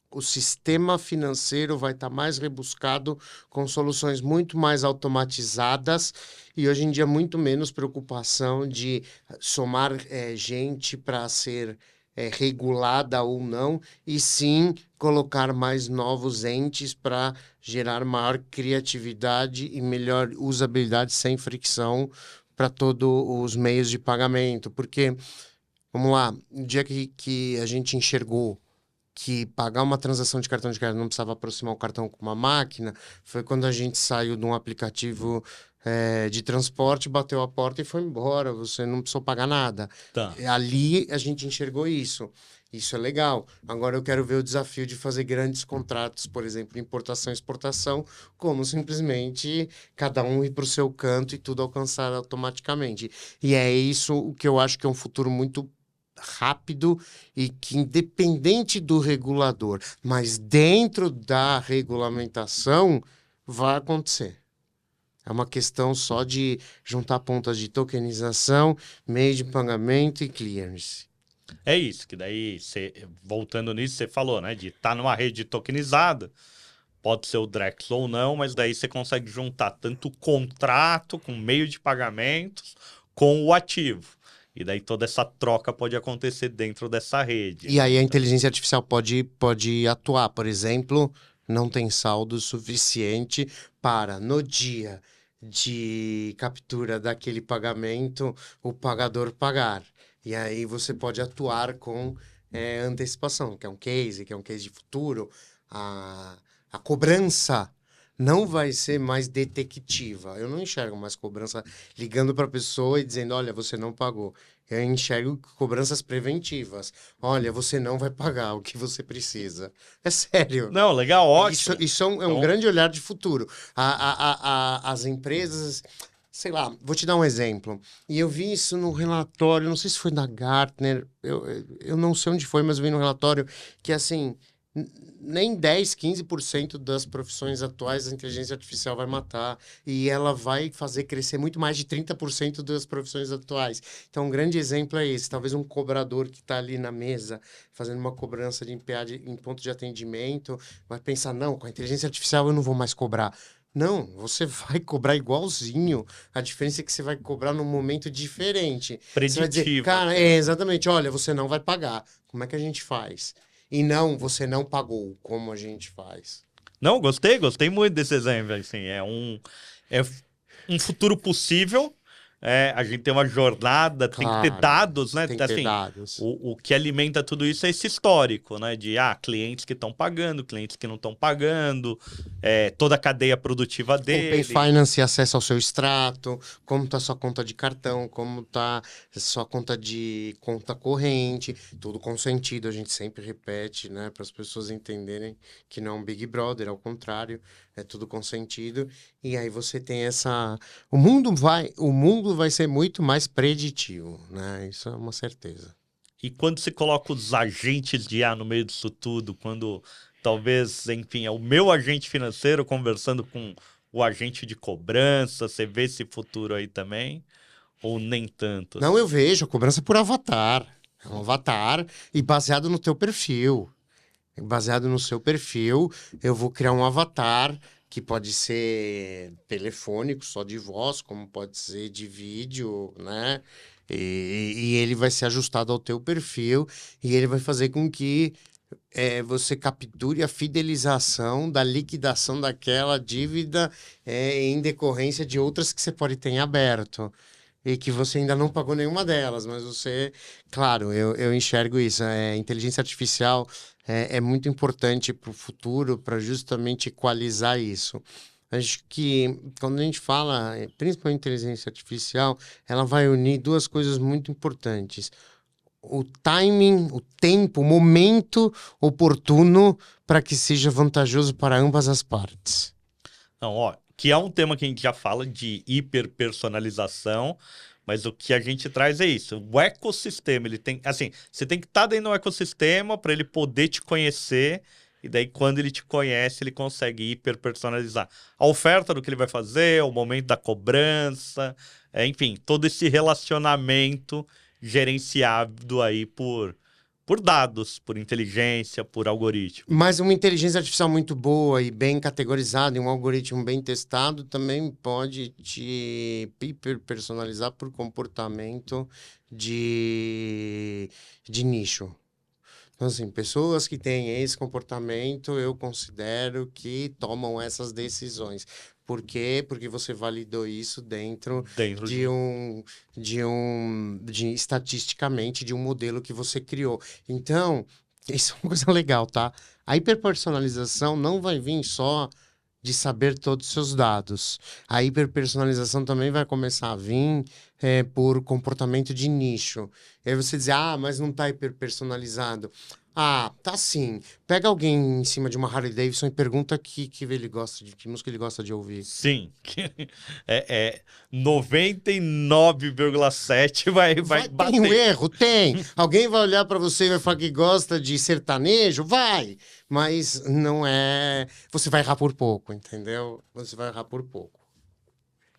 o sistema financeiro vai estar mais rebuscado, com soluções muito mais automatizadas e hoje em dia muito menos preocupação de somar gente para ser regulada ou não, e sim colocar mais novos entes para gerar maior criatividade e melhor usabilidade sem fricção para todos os meios de pagamento. Porque, vamos lá, no dia que a gente enxergou que pagar uma transação de cartão de crédito não precisava aproximar o cartão com uma máquina, foi quando a gente saiu de um aplicativo de transporte, bateu a porta e foi embora. Você não precisou pagar nada. Tá. Ali a gente enxergou isso. Isso é legal. Agora eu quero ver o desafio de fazer grandes contratos, por exemplo, importação e exportação, como simplesmente cada um ir para o seu canto e tudo alcançar automaticamente. E é isso o que eu acho que é um futuro muito rápido e que, independente do regulador, mas dentro da regulamentação, vai acontecer. É uma questão só de juntar pontas de tokenização, meio de pagamento e clearance. É isso, que daí, voltando nisso, você falou, né? De estar numa rede tokenizada, pode ser o Drex ou não, mas daí você consegue juntar tanto o contrato com meio de pagamentos com o ativo. E daí toda essa troca pode acontecer dentro dessa rede. E aí a inteligência artificial pode atuar. Por exemplo, não tem saldo suficiente para, no dia de captura daquele pagamento, o pagador pagar. E aí você pode atuar com antecipação, que é um case de futuro. A cobrança não vai ser mais detectiva. Eu não enxergo mais cobrança ligando para a pessoa e dizendo, olha, você não pagou. Eu enxergo cobranças preventivas. Olha, você não vai pagar o que você precisa. É sério. Não, legal, ótimo. Isso é um grande olhar de futuro. As empresas... Sei lá, vou te dar um exemplo. E eu vi isso no relatório, não sei se foi da Gartner, eu não sei onde foi, mas eu vi no relatório que, assim, nem 10, 15% das profissões atuais a inteligência artificial vai matar. E ela vai fazer crescer muito mais de 30% das profissões atuais. Então, um grande exemplo é esse. Talvez um cobrador que está ali na mesa, fazendo uma cobrança de MPA em ponto de atendimento, vai pensar, não, com a inteligência artificial eu não vou mais cobrar. Não, você vai cobrar igualzinho. A diferença é que você vai cobrar num momento diferente. Preditivo. Você vai dizer, cara, exatamente, olha, você não vai pagar. Como é que a gente faz? E não, você não pagou. Como a gente faz? Não, gostei muito desse exemplo. Assim, é um futuro possível. A gente tem uma jornada, tem que ter dados, né? Tem que ter dados. O que alimenta tudo isso é esse histórico, né? De clientes que estão pagando, clientes que não estão pagando, toda a cadeia produtiva dele. O Pay Finance acesso ao seu extrato, como está sua conta de cartão, como está sua conta de conta corrente, tudo consentido. A gente sempre repete, né? Para as pessoas entenderem que não é um Big Brother, ao contrário, é tudo consentido. E aí você tem essa... O mundo vai ser muito mais preditivo, né? Isso é uma certeza. E quando se coloca os agentes de IA no meio disso tudo, quando talvez, enfim, é o meu agente financeiro conversando com o agente de cobrança, você vê esse futuro aí também? Ou nem tanto? Não, eu vejo a cobrança por avatar. É um avatar e baseado no teu perfil. Baseado no seu perfil, eu vou criar um avatar que pode ser telefônico, só de voz, como pode ser de vídeo, né? E ele vai ser ajustado ao teu perfil e ele vai fazer com que você capture a fidelização da liquidação daquela dívida em decorrência de outras que você pode ter em aberto. E que você ainda não pagou nenhuma delas, mas você... Claro, eu enxergo isso. Inteligência artificial é muito importante para o futuro, para justamente equalizar isso. Acho que quando a gente fala, principalmente inteligência artificial, ela vai unir duas coisas muito importantes. O timing, o tempo, o momento oportuno para que seja vantajoso para ambas as partes. Não, que é um tema que a gente já fala de hiperpersonalização, mas o que a gente traz é isso. O ecossistema, ele tem... Assim, você tem que estar dentro do ecossistema para ele poder te conhecer, e daí quando ele te conhece, ele consegue hiperpersonalizar a oferta do que ele vai fazer, o momento da cobrança, enfim, todo esse relacionamento gerenciado aí por dados, por inteligência, por algoritmo. Mas uma inteligência artificial muito boa e bem categorizada, e um algoritmo bem testado, também pode te hiperpersonalizar por comportamento de nicho. Então, assim, pessoas que têm esse comportamento, eu considero que tomam essas decisões. Por quê? Porque você validou isso dentro estatisticamente de um modelo que você criou. Então, isso é uma coisa legal, tá? A hiperpersonalização não vai vir só de saber todos os seus dados. A hiperpersonalização também vai começar a vir por comportamento de nicho. E aí você diz, mas não está hiperpersonalizado. Tá sim. Pega alguém em cima de uma Harley Davidson e pergunta que ele gosta que música ele gosta de ouvir. Sim. 99,7 vai bater. Tem um erro? Tem. Alguém vai olhar para você e vai falar que gosta de sertanejo? Vai. Mas não é... Você vai errar por pouco, entendeu? Você vai errar por pouco.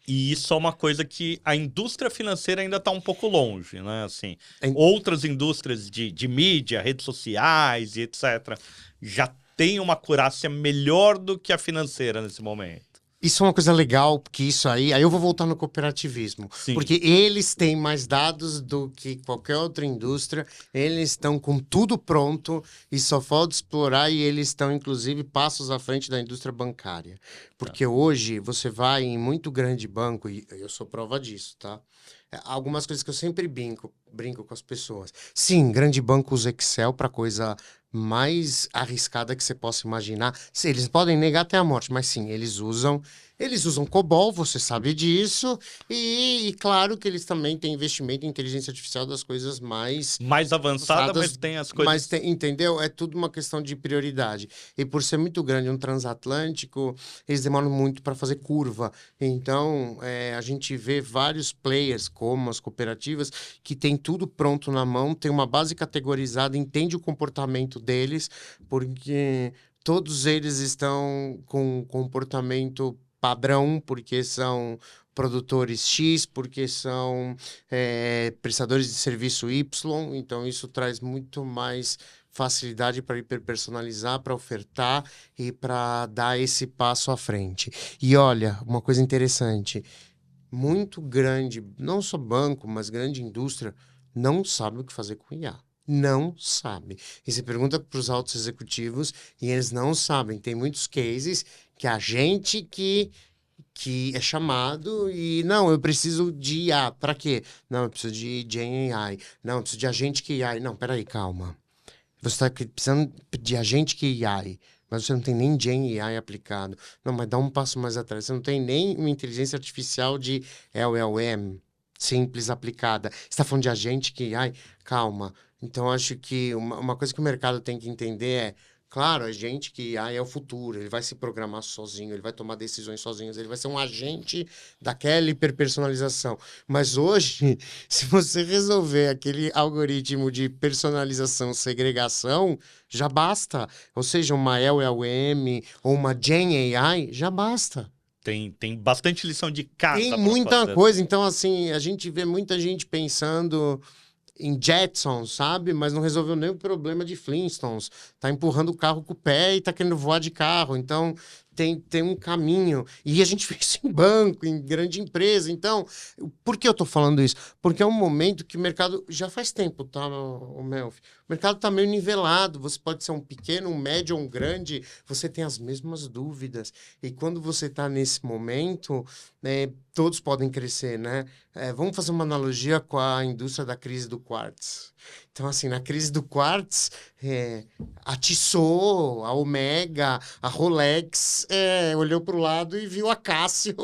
E isso é uma coisa que a indústria financeira ainda está um pouco longe, né? Assim, outras indústrias de mídia, redes sociais e etc., já têm uma acurácia melhor do que a financeira nesse momento. Isso é uma coisa legal, porque isso aí eu vou voltar no cooperativismo. Sim. Porque eles têm mais dados do que qualquer outra indústria, eles estão com tudo pronto e só falta explorar, e eles estão, inclusive, passos à frente da indústria bancária. Porque hoje você vai em muito grande banco, e eu sou prova disso, tá? Algumas coisas que eu sempre brinco com as pessoas. Sim, grande banco usa Excel para coisa mais arriscada que você possa imaginar. Eles podem negar até a morte, mas sim, eles usam COBOL, você sabe disso, e claro que eles também têm investimento em inteligência artificial das coisas mais avançada, mas tem as coisas... entendeu? É tudo uma questão de prioridade. E por ser muito grande, um transatlântico, eles demoram muito para fazer curva. Então, a gente vê vários players, como as cooperativas, que tem tudo pronto na mão, tem uma base categorizada, entende o comportamento deles, porque todos eles estão com comportamento padrão, porque são produtores X, porque são prestadores de serviço Y, então isso traz muito mais facilidade para hiperpersonalizar, para ofertar e para dar esse passo à frente. E olha, uma coisa interessante, muito grande, não só banco, mas grande indústria, não sabe o que fazer com IA. Não sabe. E você pergunta para os altos executivos e eles não sabem. Tem muitos cases que a gente que é chamado e, não, eu preciso de IA. Para quê? Não, eu preciso de Gen AI. Não, eu preciso de agente que AI. Não, peraí, calma. Você está precisando de agente que AI, mas você não tem nem Gen AI aplicado. Não, mas dá um passo mais atrás. Você não tem nem uma inteligência artificial de LLM simples aplicada. Você está falando de agente que AI? Calma. Então, acho que uma coisa que o mercado tem que entender é, claro, a gente que é o futuro, ele vai se programar sozinho, ele vai tomar decisões sozinho, ele vai ser um agente daquela hiperpersonalização. Mas hoje, se você resolver aquele algoritmo de personalização, segregação, já basta. Ou seja, uma LLM ou uma Gen AI, já basta. Tem bastante lição de casa. Tem muita coisa. Então, assim, a gente vê muita gente pensando em Jetsons, sabe? Mas não resolveu nem o problema de Flintstones. Tá empurrando o carro com o pé e tá querendo voar de carro. Então, tem um caminho. E a gente vê isso em banco, em grande empresa. Então, por que eu tô falando isso? Porque é um momento que o mercado já faz tempo, tá, o Melfi? O mercado tá meio nivelado. Você pode ser um pequeno, um médio ou um grande. Você tem as mesmas dúvidas. E quando você tá nesse momento, todos podem crescer, né? Vamos fazer uma analogia com a indústria da crise do quartz. Então, assim, na crise do quartz, a Tissot, a Omega, a Rolex, olhou para o lado e viu a Cássio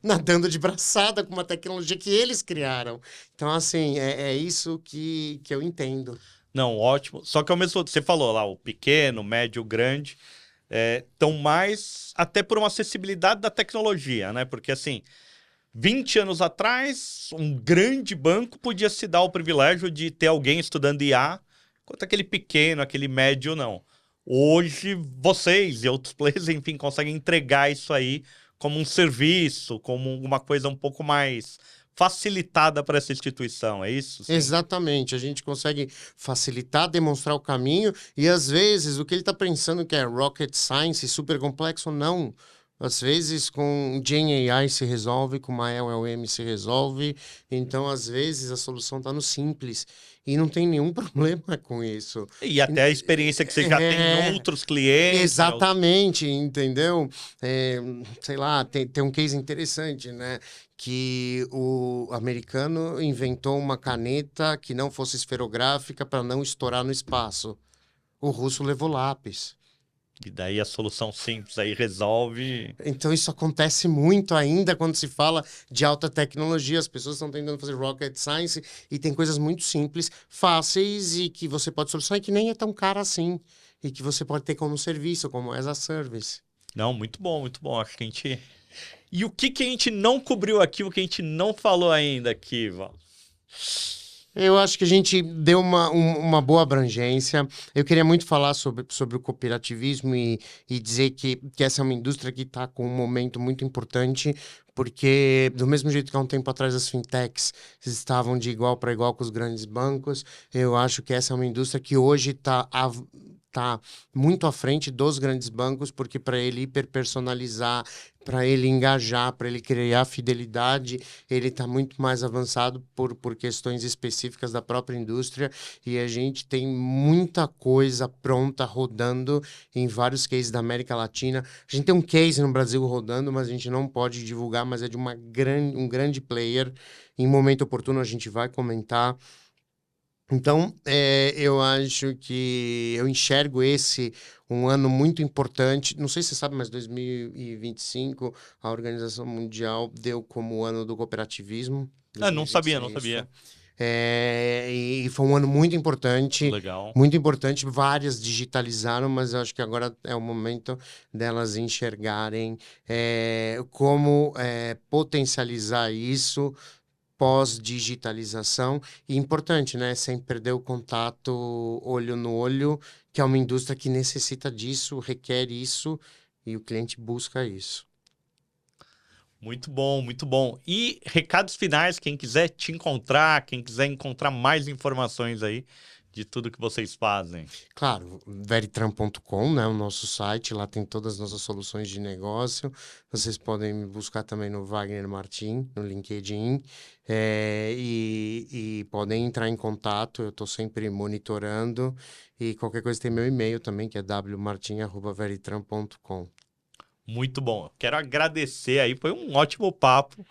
nadando de braçada com uma tecnologia que eles criaram. Então, assim, é isso que eu entendo. Não, ótimo. Só que ao mesmo tempo, você falou lá, o pequeno, o médio, o grande, estão mais até por uma acessibilidade da tecnologia, né? Porque, assim, 20 anos atrás, um grande banco podia se dar o privilégio de ter alguém estudando IA, enquanto aquele pequeno, aquele médio, não. Hoje, vocês e outros players, enfim, conseguem entregar isso aí como um serviço, como uma coisa um pouco mais facilitada para essa instituição, é isso? Sim? Exatamente, a gente consegue facilitar, demonstrar o caminho, e às vezes o que ele está pensando que é rocket science, super complexo, não. Às vezes com Gen AI se resolve, com uma LLM se resolve. Então, às vezes, a solução está no simples. E não tem nenhum problema com isso. E até a experiência que você já tem em outros clientes. Exatamente, entendeu? Sei lá, tem um case interessante, né? Que o americano inventou uma caneta que não fosse esferográfica para não estourar no espaço. O russo levou lápis. E daí a solução simples aí resolve. Então, isso acontece muito ainda quando se fala de alta tecnologia. As pessoas estão tentando fazer rocket science e tem coisas muito simples, fáceis e que você pode solucionar e que nem é tão cara assim. E que você pode ter como serviço, como as a service. Não, muito bom, muito bom. Acho que a gente. E o que que a gente não cobriu aqui, o que a gente não falou ainda aqui, Val? Eu acho que a gente deu uma boa abrangência. Eu queria muito falar sobre o cooperativismo e dizer que essa é uma indústria que está com um momento muito importante, porque do mesmo jeito que há um tempo atrás as fintechs estavam de igual para igual com os grandes bancos, eu acho que essa é uma indústria que hoje está muito à frente dos grandes bancos, porque para ele hiperpersonalizar, para ele engajar, para ele criar fidelidade, ele está muito mais avançado por questões específicas da própria indústria e a gente tem muita coisa pronta rodando em vários cases da América Latina. A gente tem um case no Brasil rodando, mas a gente não pode divulgar, mas é de um grande player. Em momento oportuno a gente vai comentar. Então, eu acho que eu enxergo esse um ano muito importante. Não sei se você sabe, mas 2025 a Organização Mundial deu como ano do cooperativismo. Ah, não sabia, não 2026. sabia. E foi um ano muito importante. Legal. Muito importante. Várias digitalizaram, mas eu acho que agora é o momento delas enxergarem como potencializar isso pós-digitalização. E importante, né? Sem perder o contato olho no olho, que é uma indústria que necessita disso, requer isso, e o cliente busca isso. Muito bom, muito bom. E recados finais, quem quiser te encontrar, quem quiser encontrar mais informações aí de tudo que vocês fazem. Claro, veritran.com, né, o nosso site, lá tem todas as nossas soluções de negócio. Vocês podem me buscar também no Wagner Martin, no LinkedIn, e podem entrar em contato, eu estou sempre monitorando, e qualquer coisa tem meu e-mail também, que é wmartin@veritran.com. Muito bom. Quero agradecer aí, foi um ótimo papo.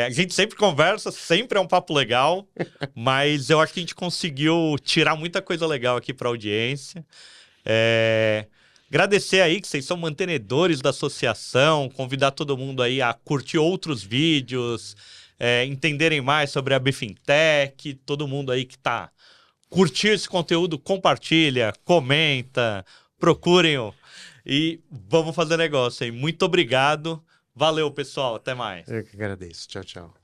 A gente sempre conversa, sempre é um papo legal, mas eu acho que a gente conseguiu tirar muita coisa legal aqui para a audiência. Agradecer aí que vocês são mantenedores da associação, convidar todo mundo aí a curtir outros vídeos, entenderem mais sobre a Bfintech, todo mundo aí que tá curtindo esse conteúdo, compartilha, comenta, procurem-o e vamos fazer negócio aí. Muito obrigado. Valeu, pessoal. Até mais. Eu que agradeço. Tchau, tchau.